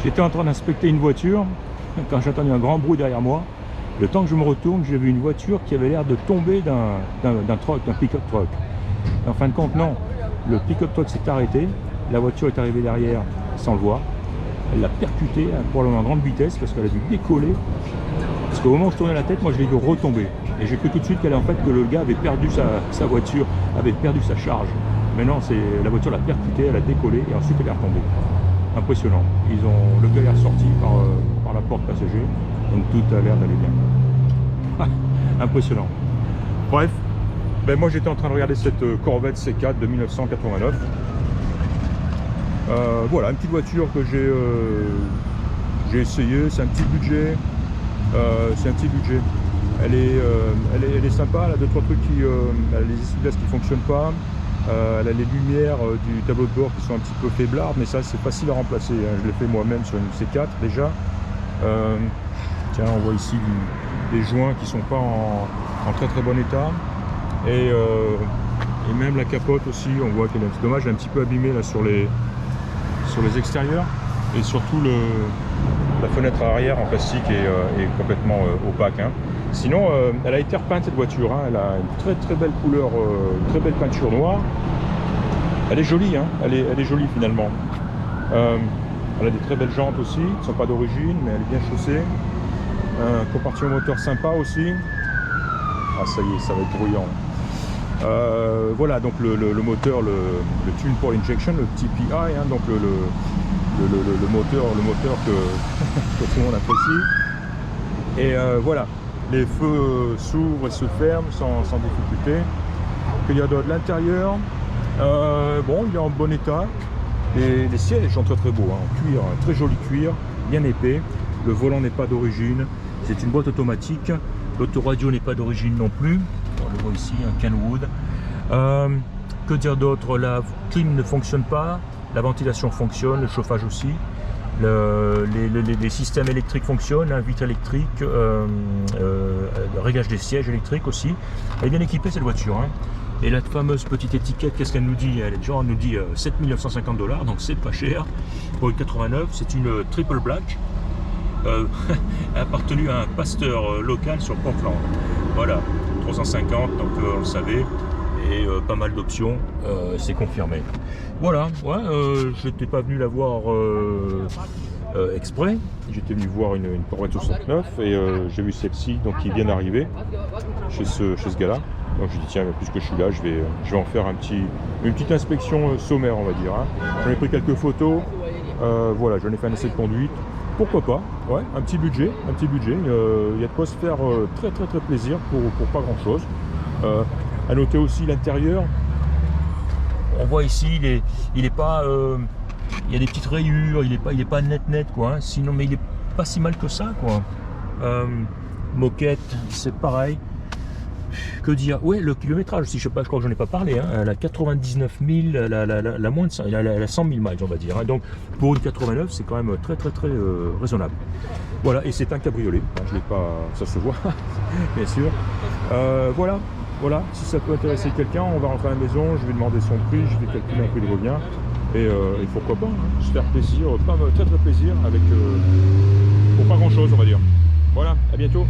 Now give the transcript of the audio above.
J'étais en train d'inspecter une voiture quand j'ai entendu un grand bruit derrière moi. Le temps que je me retourne, j'ai vu une voiture qui avait l'air de tomber d'un pick-up truck. En fin de compte, non. Le pick-up truck s'est arrêté. La voiture est arrivée derrière sans le voir. Elle l'a percuté, probablement à grande vitesse, parce qu'elle a dû décoller. Parce qu'au moment où je tournais la tête, moi je l'ai vu retomber. Et j'ai cru tout de suite qu'elle, en fait, que le gars avait perdu sa voiture, avait perdu sa charge. Mais non, la voiture l'a percuté, elle a décollé et ensuite elle est retombée. Impressionnant. Le gars est ressorti par la porte passager, donc tout a l'air d'aller bien. Impressionnant. Bref, ben moi j'étais en train de regarder cette Corvette C4 de 1989. Voilà, une petite voiture que j'ai essayé, c'est un petit budget. Elle est sympa, elle a 2-3 trucs elle a les essuie-glaces qui ne fonctionnent pas. Elle a les lumières du tableau de bord qui sont un petit peu faiblardes, mais ça c'est facile à remplacer, hein. Je l'ai fait moi-même sur une C4 déjà. Tiens, on voit ici des joints qui ne sont pas en très très bon état. Et même la capote aussi, on voit qu'elle est, c'est dommage, elle est un petit peu abîmée là sur les extérieurs. Et surtout la fenêtre arrière en plastique est complètement opaque, hein. Sinon, elle a été repeinte cette voiture, hein. Elle a une très très belle couleur, une très belle peinture noire. Elle est jolie, hein. Elle est jolie finalement. Elle a des très belles jantes aussi, qui ne sont pas d'origine, mais elle est bien chaussée. Un compartiment moteur sympa aussi. Ah ça y est, ça va être bruyant. Voilà, donc le moteur, le Tune Power Injection, le TPI, hein, donc le moteur que tout le monde apprécie. Et voilà, les feux s'ouvrent et se ferment sans difficulté. Qu'il y a de l'intérieur, bon, il est en bon état. Les sièges sont très très beaux, hein, en cuir, très joli cuir, bien épais. Le volant n'est pas d'origine, c'est une boîte automatique. L'autoradio n'est pas d'origine non plus. On le voit ici, un Kenwood. Que dire d'autre? La clim ne fonctionne pas, la ventilation fonctionne, le chauffage aussi. Les systèmes électriques fonctionnent, hein, vitre électrique, réglage des sièges électriques aussi. Elle est bien équipée cette voiture, hein. Et la fameuse petite étiquette, qu'est-ce qu'elle nous dit? Elle nous dit 7 950 $, donc c'est pas cher. Pour une 89, c'est une triple black. Appartenu à un pasteur local sur Portland. Voilà, 350, donc on le savait. Et pas mal d'options, c'est confirmé. Voilà, ouais, j'étais pas venu la voir exprès, j'étais venu voir une Corvette 69 et j'ai vu celle-ci donc qui vient d'arriver chez ce gars-là. Donc je dis tiens, puisque je suis là, je vais en faire une petite inspection sommaire, on va dire, hein. J'en ai pris quelques photos, voilà, j'en ai fait un essai de conduite. Pourquoi pas, ouais, un petit budget, il y a de quoi se faire très très très plaisir pour pas grand chose. À noter aussi l'intérieur, on voit ici, il est pas, il y a des petites rayures, il est pas net quoi, hein. Sinon, mais il est pas si mal que ça quoi. Moquette, c'est pareil. Que dire? Ouais, le kilométrage aussi, je crois que j'en ai pas parlé, hein. Elle a 99 000, la moins de 100, elle a 100 000 miles on va dire, hein. Donc pour une 89 c'est quand même très très très raisonnable. Voilà, et c'est un cabriolet, enfin, je l'ai pas, ça se voit bien sûr. Voilà, si ça peut intéresser quelqu'un, on va rentrer à la maison, je vais demander son prix, je vais calculer un prix de revient et pourquoi pas, hein, se faire plaisir, très très plaisir avec pour pas grand chose on va dire. Voilà, à bientôt.